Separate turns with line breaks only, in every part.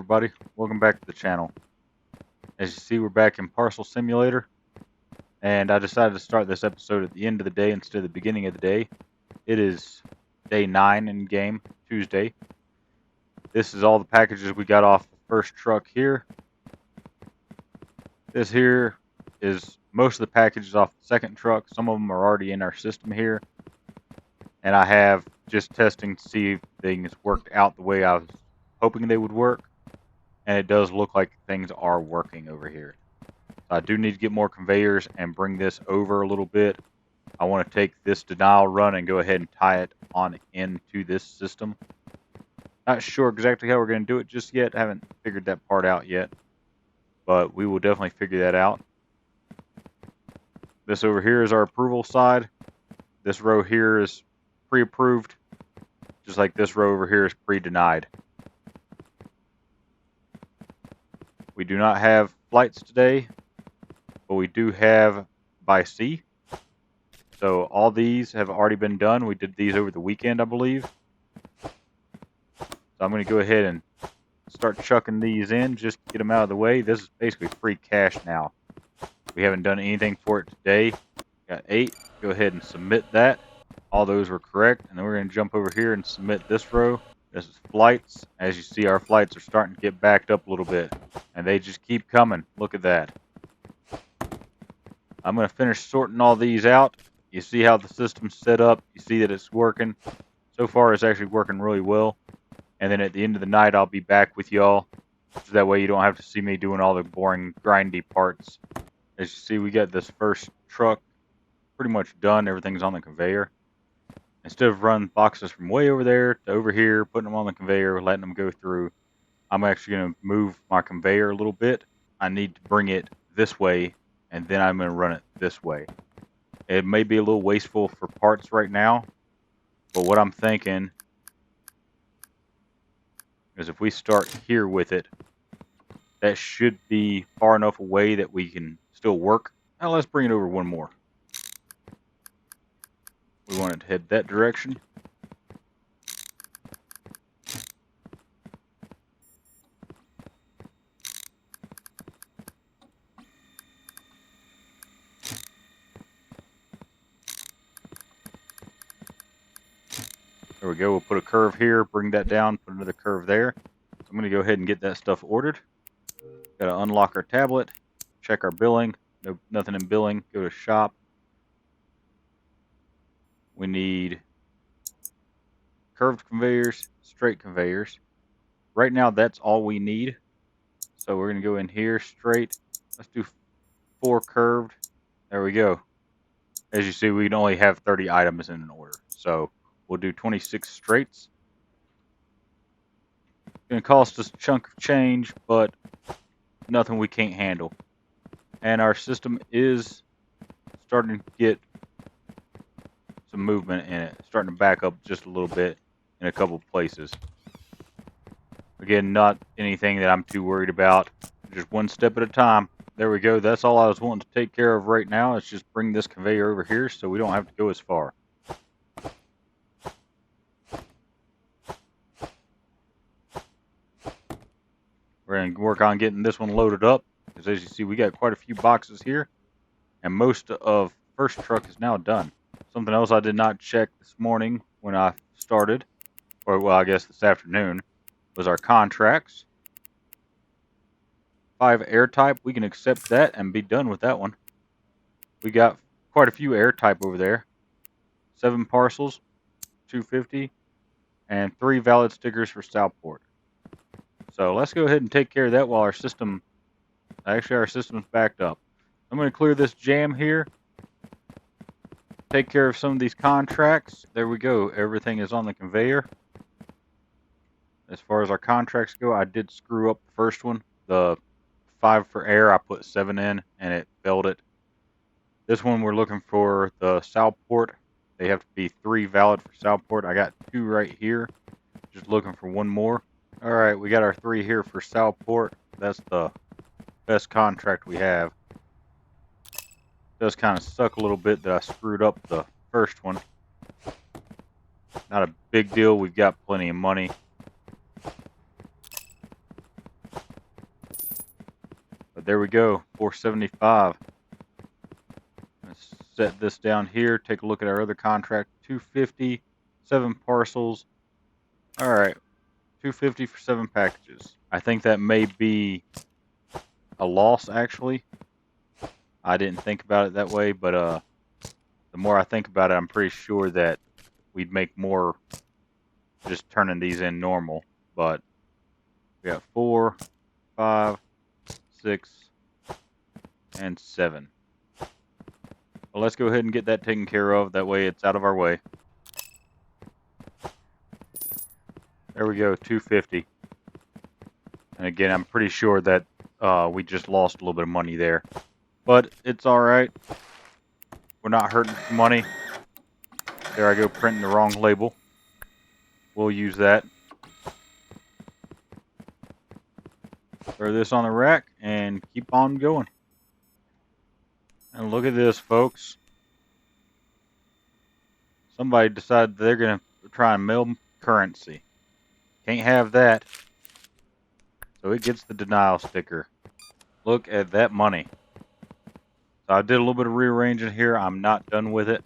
everybody, welcome back to the channel. As you see, we're back in Parcel Simulator, and I decided to start this episode at the end of the day instead of the beginning of the day. It is day 9 in game, Tuesday. This is all the packages we got off the first truck here. This here is most of the packages off the second truck. Some of them are already in our system here, and I have just testing to see if things worked out the way I was hoping they would work. And it does look like things are working over here. I do need to get more conveyors and bring this over a little bit. I want to take this denial run and go ahead and tie it on into this system. Not sure exactly how we're going to do it just yet. I haven't figured that part out yet. But we will definitely figure that out. This over here is our approval side. This row here is pre-approved. Just like this row over here is pre-denied. We do not have flights today, but we do have by sea. So all these have already been done. We did these over the weekend, I believe. So I'm going to go ahead and start chucking these in just to get them out of the way. This is basically free cash now. We haven't done anything for it today. Got 8. Go ahead and submit that. All those were correct. And then we're going to jump over here and submit this row. This is flights. As you see, our flights are starting to get backed up a little bit. And they just keep coming. Look at that. I'm going to finish sorting all these out. You see how the system's set up. You see that it's working. So far, it's actually working really well. And then at the end of the night, I'll be back with y'all. So that way you don't have to see me doing all the boring, grindy parts. As you see, we got this first truck pretty much done. Everything's on the conveyor. Instead of running boxes from way over there to over here, putting them on the conveyor, letting them go through, I'm actually going to move my conveyor a little bit. I need to bring it this way, and then I'm going to run it this way. It may be a little wasteful for parts right now, but what I'm thinking is if we start here with it, that should be far enough away that we can still work. Now let's bring it over one more. We want it to head that direction. There we go. We'll put a curve here, bring that down, put another curve there. So I'm going to go ahead and get that stuff ordered. Got to unlock our tablet, check our billing. No, nothing in billing. Go to shop. We need curved conveyors, straight conveyors. Right now, that's all we need. So we're going to go in here, straight. Let's do 4 curved. There we go. As you see, we can only have 30 items in an order. So we'll do 26 straights. It's going to cost us a chunk of change, but nothing we can't handle. And our system is starting to get some movement in it. Starting to back up just a little bit in a couple places. Again, not anything that I'm too worried about. Just one step at a time. There we go. That's all I was wanting to take care of right now. Is just bring this conveyor over here so we don't have to go as far. We're going to work on getting this one loaded up. Because as you see, we got quite a few boxes here. And most of first truck is now done. Something else I did not check this morning when I started, or well, I guess this afternoon, was our contracts. 5 air type, we can accept that and be done with that one. We got quite a few air type over there. 7 parcels, 250, and 3 valid stickers for Southport. So let's go ahead and take care of that while our system, actually our system's backed up. I'm going to clear this jam here. Take care of some of these contracts. There we go. Everything is on the conveyor. As far as our contracts go, I did screw up the first one. The 5 for air, I put 7 in, and it failed it. This one, we're looking for the Southport. They have to be 3 valid for Southport. I got 2 right here. Just looking for 1 more. All right, we got our 3 here for Southport. That's the best contract we have. Does kind of suck a little bit that I screwed up the first one. Not a big deal. We've got plenty of money. But there we go, 475. Let's set this down here. Take a look at our other contract. 250, 7 parcels. All right, 250 for 7 packages. I think that may be a loss, actually. I didn't think about it that way, but the more I think about it, I'm pretty sure that we'd make more just turning these in normal. But we got 4, 5, 6, and 7. Well, let's go ahead and get that taken care of. That way it's out of our way. There we go, 250. And again, I'm pretty sure that we just lost a little bit of money there. But it's alright. We're not hurting for money. There I go, printing the wrong label. We'll use that. Throw this on the rack and keep on going. And look at this, folks. Somebody decided they're going to try and mail currency. Can't have that. So it gets the denial sticker. Look at that money. So I did a little bit of rearranging here. I'm not done with it.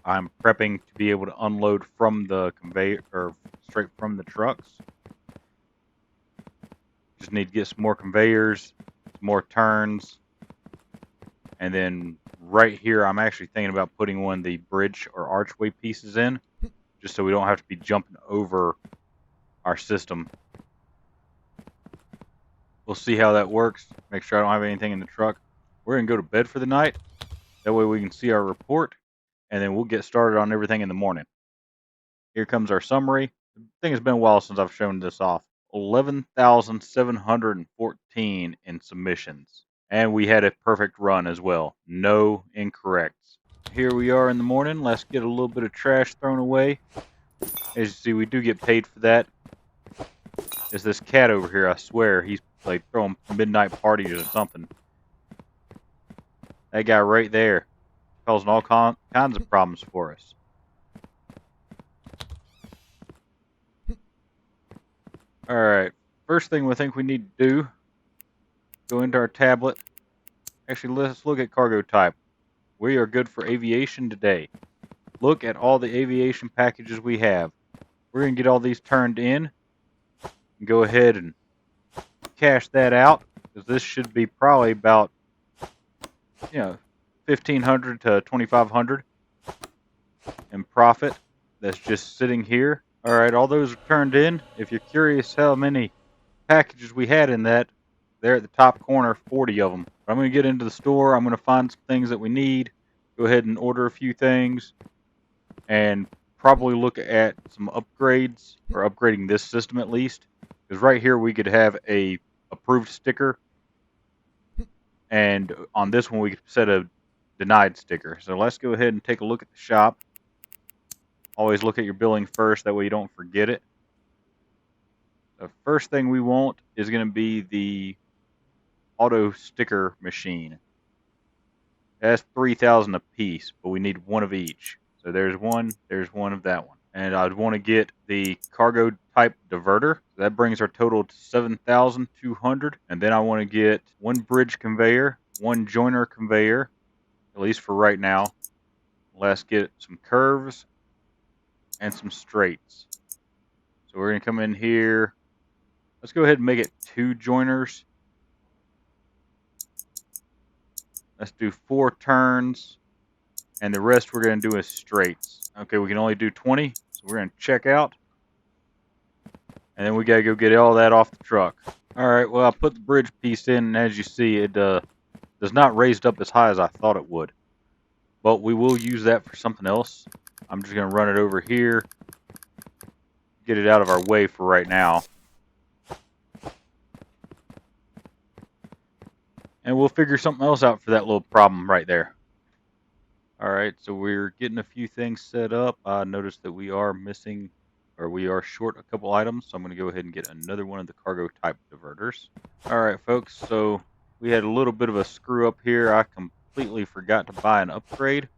I'm prepping to be able to unload from the conveyor, or straight from the trucks. Just need to get some more conveyors, some more turns. And then right here, I'm actually thinking about putting one of the bridge or archway pieces in, just so we don't have to be jumping over our system. We'll see how that works. Make sure I don't have anything in the truck. We're going to go to bed for the night. That way we can see our report, and then we'll get started on everything in the morning. Here comes our summary. I think it's been a while since I've shown this off. 11,714 in submissions. And we had a perfect run as well. No incorrects. Here we are in the morning. Let's get a little bit of trash thrown away. As you see, we do get paid for that. There's this cat over here, I swear. He's like throwing midnight parties or something. That guy right there. Causing all kinds of problems for us. Alright, first thing we think we need to do, go into our tablet. Actually, let's look at cargo type. We are good for aviation today. Look at all the aviation packages we have. We're going to get all these turned in. And go ahead and cash that out, because this should be probably about, 1,500 to 2,500 in profit. That's just sitting here. Alright, all those are turned in. If you're curious how many packages we had in that, there at the top corner, 40 of them. I'm going to get into the store. I'm going to find some things that we need. Go ahead and order a few things. And probably look at some upgrades, or upgrading this system at least. Because right here we could have a approved sticker. And on this one we could set a denied sticker. So let's go ahead and take a look at the shop. Always look at your billing first, that way you don't forget it. The first thing we want is going to be the auto sticker machine. That's 3,000 a piece, but we need one of each. So there's one of that one. And I'd want to get the cargo type diverter. That brings our total to 7,200. And then I want to get one bridge conveyor, one joiner conveyor, at least for right now. Let's get some curves and some straights. So we're going to come in here. Let's go ahead and make it 2 joiners. Let's do 4 turns. And the rest we're going to do is straights. Okay, we can only do 20. So we're going to check out. And then we got to go get all that off the truck. Alright, well I put the bridge piece in. And as you see, it does not raise up as high as I thought it would. But we will use that for something else. I'm just going to run it over here. Get it out of our way for right now. And we'll figure something else out for that little problem right there. Alright, so we're getting a few things set up. I noticed that we are missing, or we are short a couple items. So I'm going to go ahead and get another one of the cargo type diverters. Alright folks, so we had a little bit of a screw up here. I completely forgot to buy an upgrade.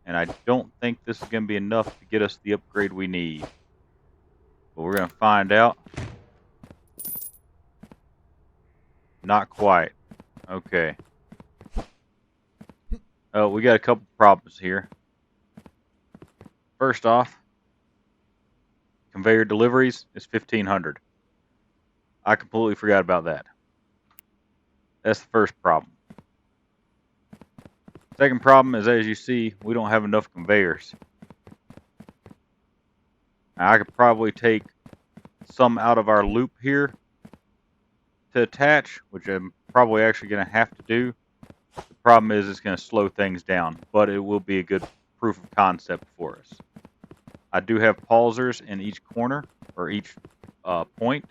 And I don't think this is going to be enough to get us the upgrade we need. But we're going to find out. Not quite. Okay. Oh, we got a couple problems here. First off, conveyor deliveries is 1,500. I completely forgot about that. That's the first problem. Second problem is, as you see, we don't have enough conveyors. Now, I could probably take some out of our loop here to attach, which I'm probably actually going to have to do. The problem is it's going to slow things down, but it will be a good proof of concept for us. I do have pausers in each corner, or each point.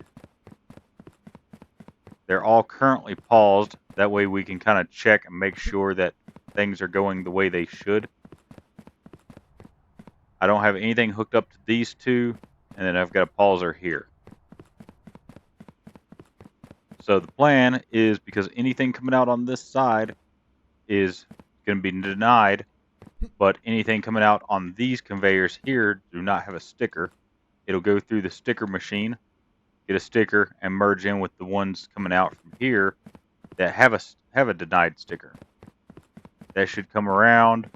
They're all currently paused. That way we can kind of check and make sure that things are going the way they should. I don't have anything hooked up to these two, and then I've got a pauser here. So the plan is, because anything coming out on this side is going to be denied, but anything coming out on these conveyors here do not have a sticker. It'll go through the sticker machine, get a sticker, and merge in with the ones coming out from here that have a denied sticker. That should come around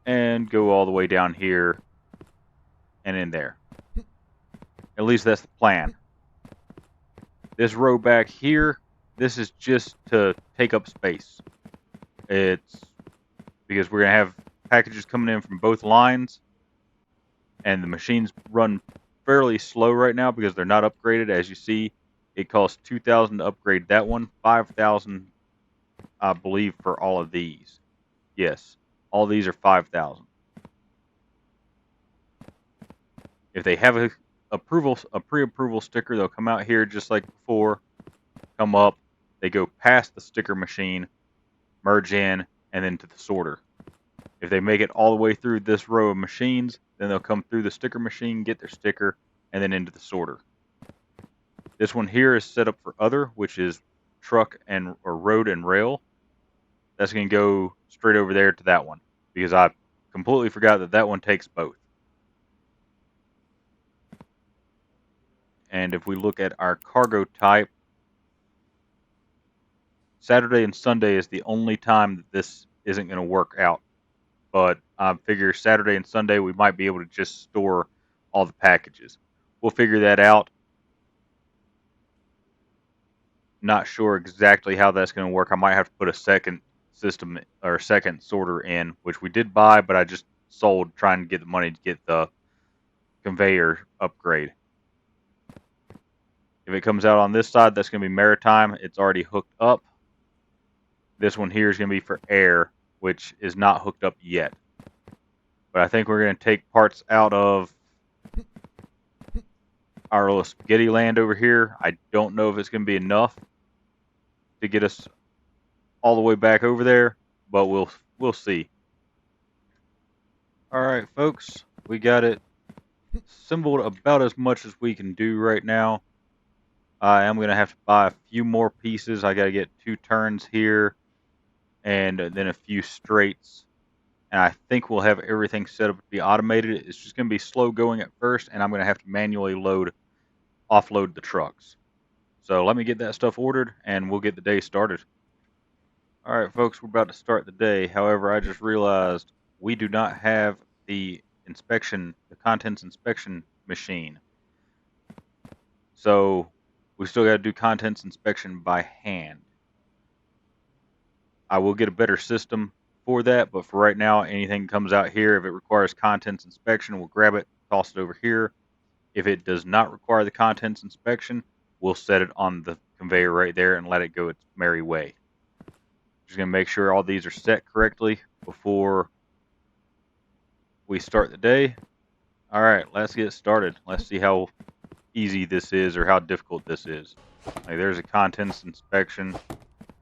and go all the way down here and in there. At least that's the plan. This row back here, this is just to take up space. It's because we're going to have packages coming in from both lines, and the machines run fairly slow right now because they're not upgraded. As you see, it costs $2,000 to upgrade that one, $5,000 I believe for all of these. Yes, all these are $5,000. If they have a pre-approval sticker, they'll come out here just like before, come up, they go past the sticker machine, merge in, and then to the sorter. If they make it all the way through this row of machines, then they'll come through the sticker machine, get their sticker, and then into the sorter. This one here is set up for other, which is truck or road and rail. That's going to go straight over there to that one, because I completely forgot that that one takes both. And if we look at our cargo type, Saturday and Sunday is the only time that this isn't going to work out. But I figure Saturday and Sunday we might be able to just store all the packages. We'll figure that out. Not sure exactly how that's going to work. I might have to put a second system or second sorter in, which we did buy, but I just sold trying to get the money to get the conveyor upgrade. If it comes out on this side, that's going to be maritime. It's already hooked up. This one here is going to be for air, which is not hooked up yet. But I think we're going to take parts out of our little spaghetti land over here. I don't know if it's going to be enough to get us all the way back over there, but we'll see. All right, folks, we got it assembled about as much as we can do right now. I am going to have to buy a few more pieces. I got to get 2 turns here and then a few straights. And I think we'll have everything set up to be automated. It's just going to be slow going at first, and I'm going to have to manually offload the trucks. So let me get that stuff ordered, and we'll get the day started. All right, folks, we're about to start the day. However, I just realized we do not have the contents inspection machine. So we still got to do contents inspection by hand. I will get a better system for that, but for right now, anything comes out here, if it requires contents inspection, we'll grab it, toss it over here. If it does not require the contents inspection, we'll set it on the conveyor right there and let it go its merry way. Just going to make sure all these are set correctly before we start the day. All right, let's get started. Let's see how easy this is or how difficult this is. Like, there's a contents inspection.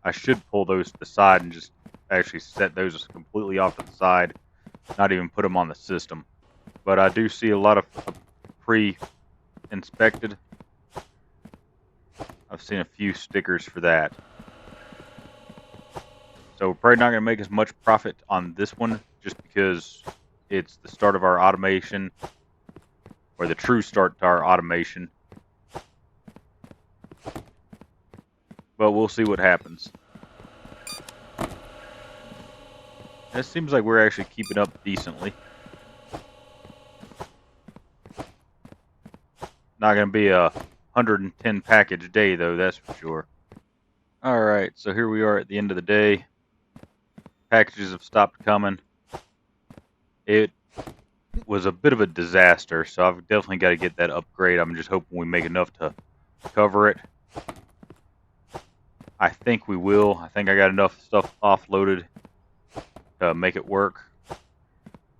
I should pull those to the side and just actually set those completely off to the side, not even put them on the system. But I do see a lot of pre-inspected. I've seen a few stickers for that. So we're probably not going to make as much profit on this one just because it's the start of our automation, or the true start to our automation. but we'll see what happens. It seems like we're actually keeping up decently. Not going to be a 110 package day, though, that's for sure. Alright, so here we are at the end of the day. Packages have stopped coming. It was a bit of a disaster, so I've definitely got to get that upgrade. I'm just hoping we make enough to cover it. I think we will. I think I got enough stuff offloaded to make it work.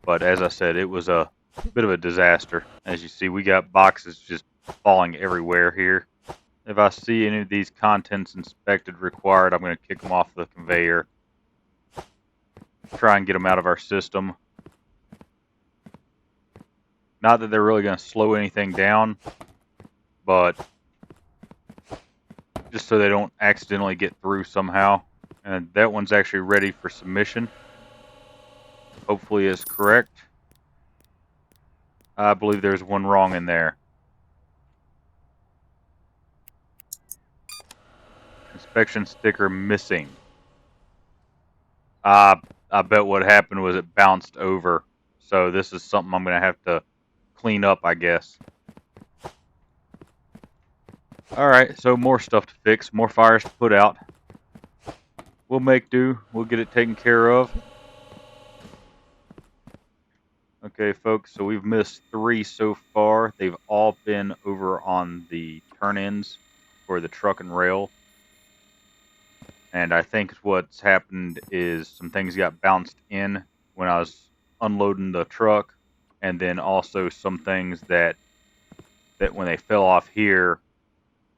But as I said, it was a bit of a disaster. As you see, we got boxes just falling everywhere here. If I see any of these contents inspected required, I'm going to kick them off the conveyor. Try and get them out of our system. Not that they're really going to slow anything down, but just so they don't accidentally get through somehow. And that one's actually ready for submission. Hopefully it's correct. I believe there's one wrong in there. Inspection sticker missing. I bet what happened was it bounced over. So this is something I'm going to have to clean up, I guess. Alright, so more stuff to fix, more fires to put out. We'll make do. We'll get it taken care of. Okay, folks, so we've missed 3 so far. They've all been over on the turn-ins for the truck and rail. And I think what's happened is some things got bounced in when I was unloading the truck. And then also some things that when they fell off here,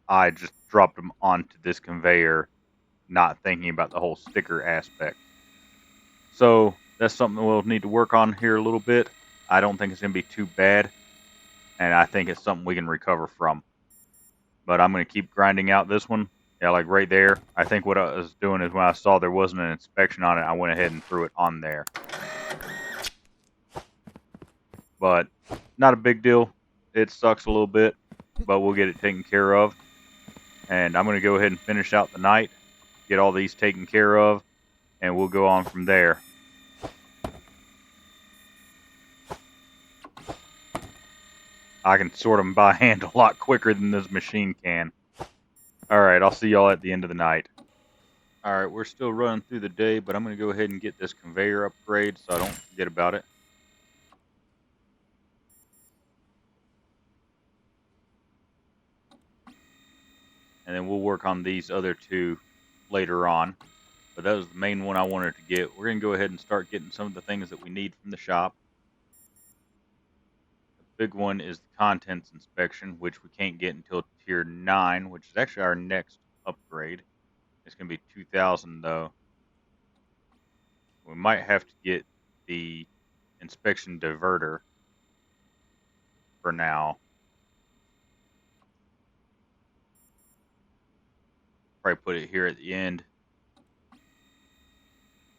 I just dropped them onto this conveyor, not thinking about the whole sticker aspect. So that's something we'll need to work on here a little bit. I don't think it's going to be too bad, and I think it's something we can recover from. But I'm going to keep grinding out this one. Yeah, like right there. I think what I was doing is when I saw there wasn't an inspection on it, I went ahead and threw it on there. But not a big deal. It sucks a little bit, but we'll get it taken care of. And I'm going to go ahead and finish out the night, get all these taken care of, and we'll go on from there. I can sort them by hand a lot quicker than this machine can. Alright, I'll see y'all at the end of the night. Alright, we're still running through the day, but I'm going to go ahead and get this conveyor upgrade so I don't forget about it. And then we'll work on these other 2 later on. But that was the main one I wanted to get. We're going to go ahead and start getting some of the things that we need from the shop. Big one is the contents inspection, which we can't get until tier 9, which is actually our next upgrade. It's going to be 2,000 though. We might have to get the inspection diverter for now. Probably put it here at the end.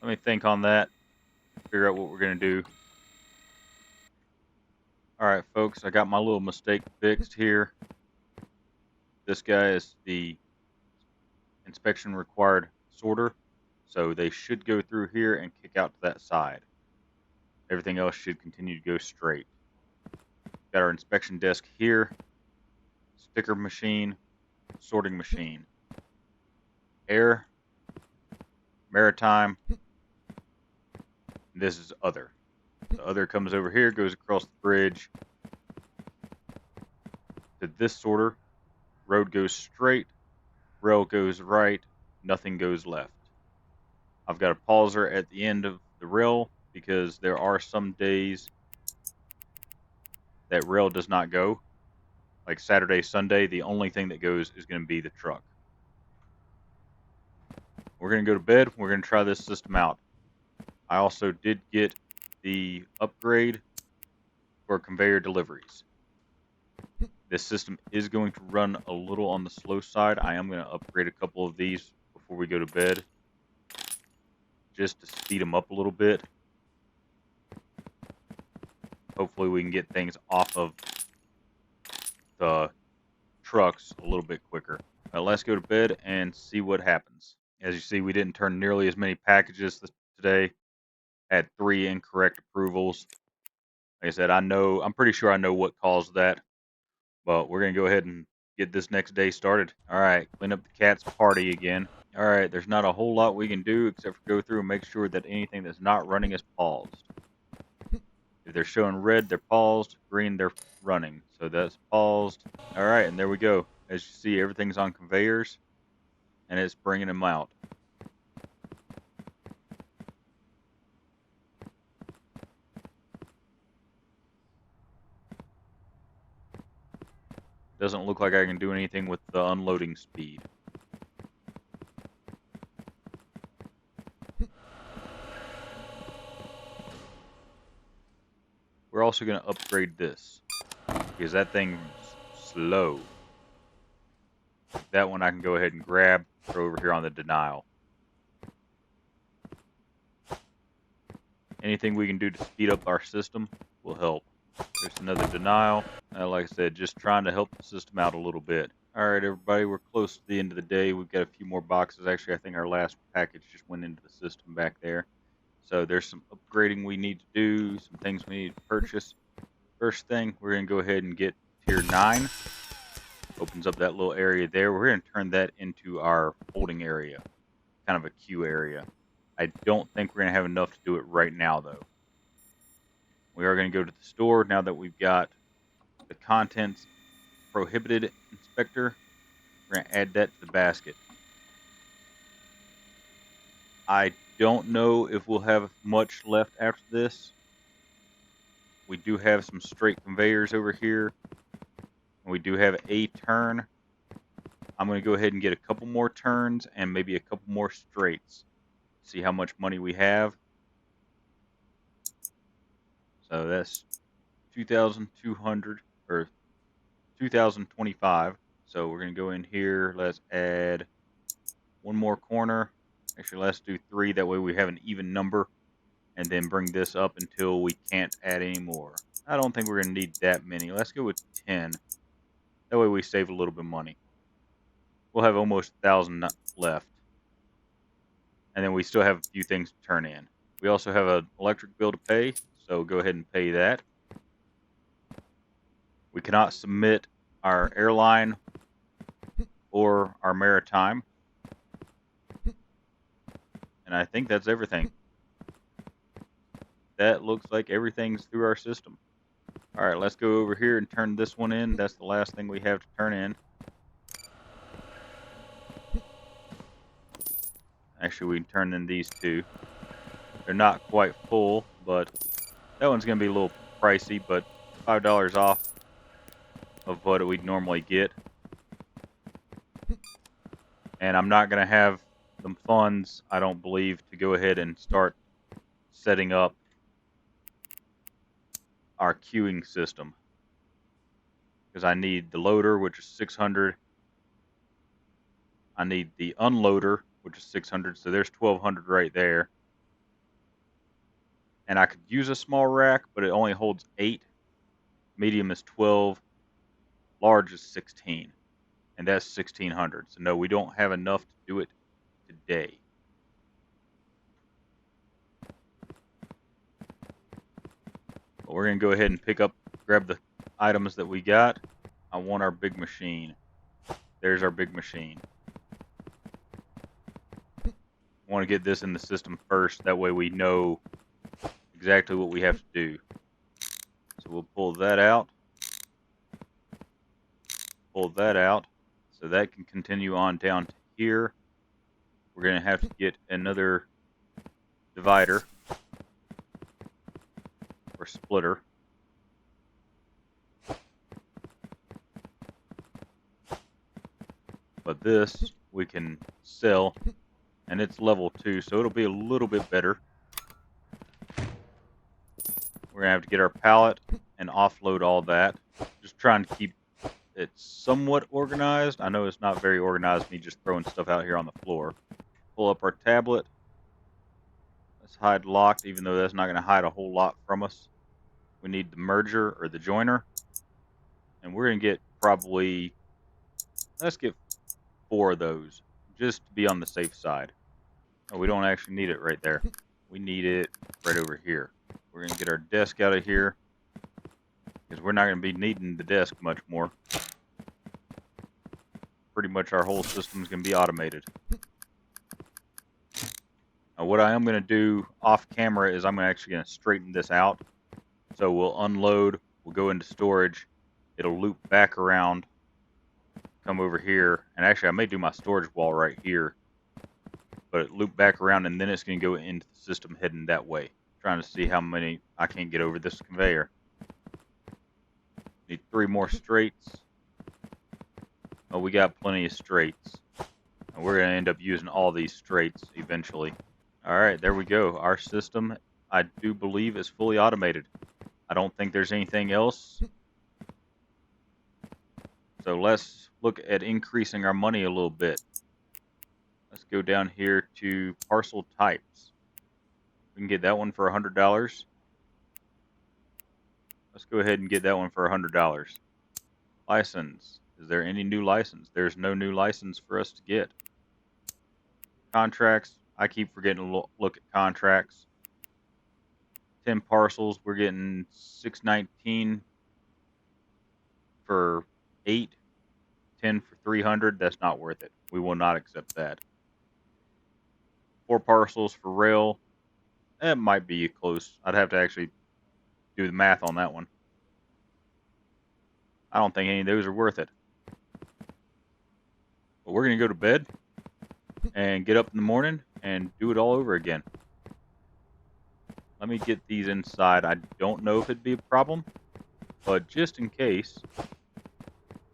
Let me think on that. Figure out what we're going to do. Alright folks, I got my little mistake fixed here. This guy is the inspection required sorter, so they should go through here and kick out to that side. Everything else should continue to go straight. Got our inspection desk here, sticker machine, sorting machine, air, maritime. This is other. The other comes over here, goes across the bridge to this sorter. Road goes straight, rail goes right, nothing goes left. I've got a pauser at the end of the rail because there are some days that rail does not go. Like Saturday, Sunday, the only thing that goes is going to be the truck. We're going to go to bed. We're going to try this system out. I also did get the upgrade for conveyor deliveries. This system is going to run a little on the slow side. I am going to upgrade a couple of these before we go to bed, just to speed them up a little bit. Hopefully we can get things off of the trucks a little bit quicker. let's go to bed and see what happens. As you see, we didn't turn nearly as many packages today. Had 3 incorrect approvals. Like I said, I'm pretty sure I know what caused that. But we're going to go ahead and get this next day started. All right, clean up the cat's party again. All right, there's not a whole lot we can do except for go through and make sure that anything that's not running is paused. If they're showing red, they're paused. Green, they're running. So that's paused. All right, and there we go. As you see, everything's on conveyors, and it's bringing them out. Doesn't look like I can do anything with the unloading speed. We're also going to upgrade this, because that thing's slow. That one I can go ahead and grab, throw over here on the denial. Anything we can do to speed up our system will help. There's another denial. Like I said, just trying to help the system out a little bit. All right, everybody, we're close to the end of the day. We've got a few more boxes. Actually, I think our last package just went into the system back there. So there's some upgrading we need to do, some things we need to purchase. First thing, we're going to go ahead and get tier 9. Opens up that little area there. We're going to turn that into our holding area, kind of a queue area. I don't think we're going to have enough to do it right now, though. We are going to go to the store now that we've got the contents prohibited inspector. We're going to add that to the basket. I don't know if we'll have much left after this. We do have some straight conveyors over here. And we do have a turn. I'm going to go ahead and get a couple more turns and maybe a couple more straights. See how much money we have. So that's 2,200 or 2,025. So we're going to go in here. Let's add one more corner. Actually, let's do 3. That way we have an even number. And then bring this up until we can't add any more. I don't think we're going to need that many. Let's go with 10. That way we save a little bit of money. We'll have almost 1,000 left. And then we still have a few things to turn in. We also have an electric bill to pay, so go ahead and pay that. We cannot submit our airline or our maritime. And I think that's everything. That looks like everything's through our system. All right, let's go over here and turn this one in. That's the last thing we have to turn in. Actually, we can turn in these 2. They're not quite full, but that one's going to be a little pricey, but $5 off of what we'd normally get. And I'm not going to have the funds, I don't believe, to go ahead and start setting up our queuing system. Because I need the loader, which is 600. I need the unloader, which is 600. So there's 1,200 right there. And I could use a small rack, but it only holds 8. Medium is 12. Large is 16. And that's 1,600. So no, we don't have enough to do it today. But we're going to go ahead and grab the items that we got. I want our big machine. There's our big machine. I want to get this in the system first. That way we know exactly what we have to do. So we'll pull that out. Pull that out. So that can continue on down to here. We're going to have to get another divider or splitter. But this we can sell, and it's level 2, so it'll be a little bit better. We're going to have to get our pallet and offload all that. Just trying to keep it somewhat organized. I know it's not very organized, me just throwing stuff out here on the floor. Pull up our tablet. Let's hide locked, even though that's not going to hide a whole lot from us. We need the merger or the joiner. And we're going to get probably, let's get 4 of those, just to be on the safe side. Oh, we don't actually need it right there. We need it right over here. We're going to get our desk out of here, because we're not going to be needing the desk much more. Pretty much our whole system is going to be automated. Now, what I am going to do off camera is I'm actually going to straighten this out. So we'll unload, we'll go into storage, it'll loop back around, come over here, and actually I may do my storage wall right here, but it loop back around and then it's going to go into the system heading that way. Trying to see how many I can get over this conveyor. Need 3 more straights. Oh, we got plenty of straights. And we're going to end up using all these straights eventually. Alright, there we go. Our system, I do believe, is fully automated. I don't think there's anything else. So let's look at increasing our money a little bit. Let's go down here to parcel types. We can get that one for $100. Let's go ahead and get that one for $100. License. Is there any new license? There's no new license for us to get. Contracts. I keep forgetting to look at contracts. 10 parcels. We're getting $619 for 8. 10 for 300. That's not worth it. We will not accept that. 4 parcels for rail. It might be close. I'd have to actually do the math on that one. I don't think any of those are worth it. But we're going to go to bed and get up in the morning and do it all over again. Let me get these inside. I don't know if it'd be a problem, but just in case,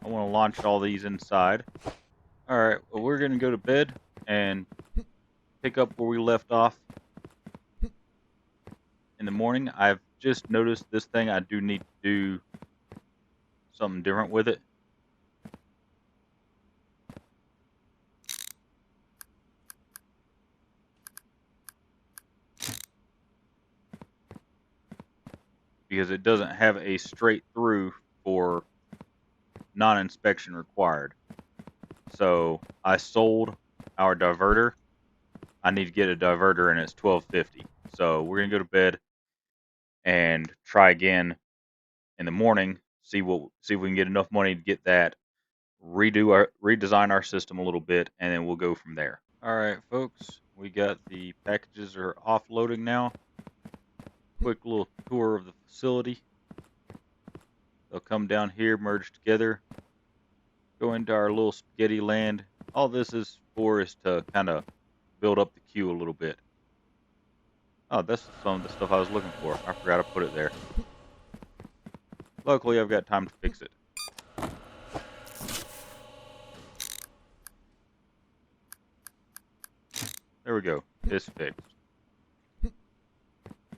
I want to launch all these inside. Alright, well, we're going to go to bed and pick up where we left off in the morning. I've just noticed this thing. I do need to do something different with it. Because it doesn't have a straight through for non-inspection required. So I sold our diverter. I need to get a diverter and it's $12.50. So we're gonna go to bed and try again in the morning. See if we can get enough money to get that. Redesign our system a little bit, and then we'll go from there. All right, folks, we got the packages are offloading now. Quick little tour of the facility. They'll come down here, merge together, go into our little spaghetti land. All this is for is to kind of build up the queue a little bit. Oh, that's some of the stuff I was looking for. I forgot to put it there. Luckily, I've got time to fix it. There we go. It's fixed.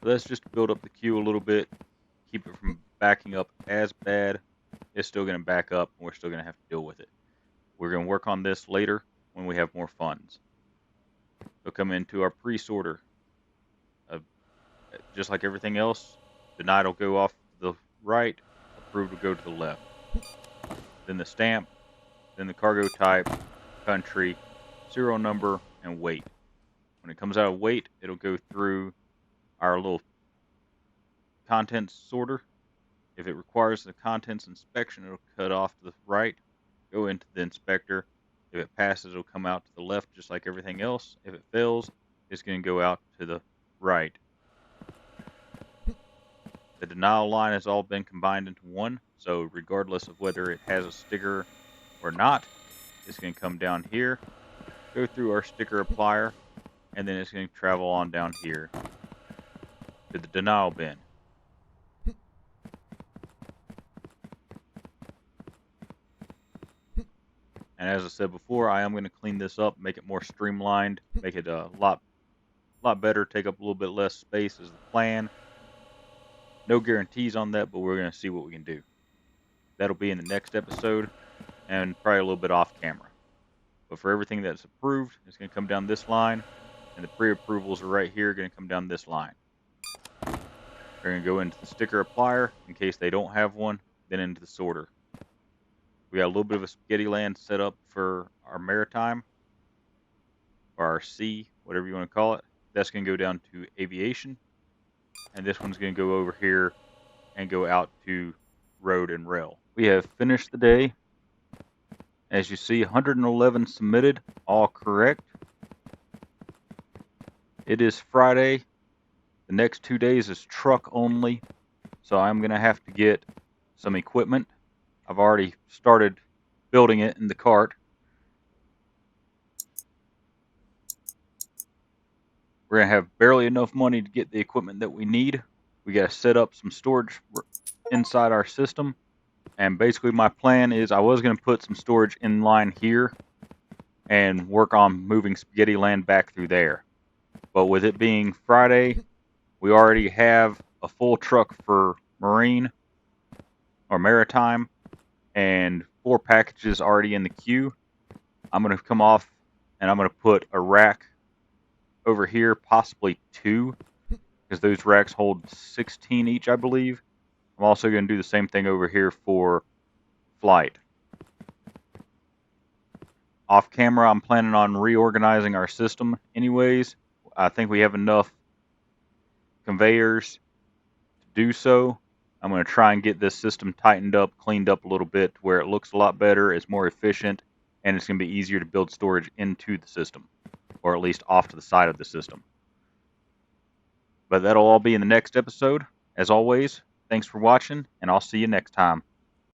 Let's just build up the queue a little bit. Keep it from backing up as bad. It's still going to back up, and we're still going to have to deal with it. We're going to work on this later when we have more funds. They'll come into our pre-sorter. Just like everything else, denied will go off to the right, approved will go to the left. Then the stamp, then the cargo type, country, serial number, and weight. When it comes out of weight, it'll go through our little contents sorter. If it requires the contents inspection, it'll cut off to the right, go into the inspector. If it passes, it'll come out to the left just like everything else. If it fails, it's going to go out to the right. The denial line has all been combined into one, so regardless of whether it has a sticker or not, it's going to come down here, go through our sticker applier, and then it's going to travel on down here to the denial bin. And as I said before, I am going to clean this up, make it more streamlined, make it a lot better, take up a little bit less space is the plan. No guarantees on that, but we're going to see what we can do. That'll be in the next episode, and probably a little bit off camera. But for everything that's approved, it's going to come down this line, and the pre-approvals are right here, going to come down this line. They're going to go into the sticker applier, in case they don't have one, then into the sorter. We got a little bit of a spaghetti land set up for our maritime, or our sea, whatever you want to call it. That's going to go down to aviation. And this one's going to go over here and go out to road and rail. We have finished the day. As you see, 111 submitted, all correct. It is Friday. The next 2 days is truck only, so I'm going to have to get some equipment. I've already started building it in the cart. We're going to have barely enough money to get the equipment that we need. We got to set up some storage inside our system. And basically my plan is I was going to put some storage in line here and work on moving spaghetti land back through there. But with it being Friday, we already have a full truck for marine or maritime and 4 packages already in the queue. I'm going to come off and I'm going to put a rack over here, possibly 2, because those racks hold 16 each, I believe. I'm also going to do the same thing over here for flight. Off camera, I'm planning on reorganizing our system anyways. I think we have enough conveyors to do so. I'm going to try and get this system tightened up, cleaned up a little bit to where it looks a lot better, it's more efficient, and it's going to be easier to build storage into the system, or at least off to the side of the system. But that'll all be in the next episode. As always, thanks for watching, and I'll see you next time.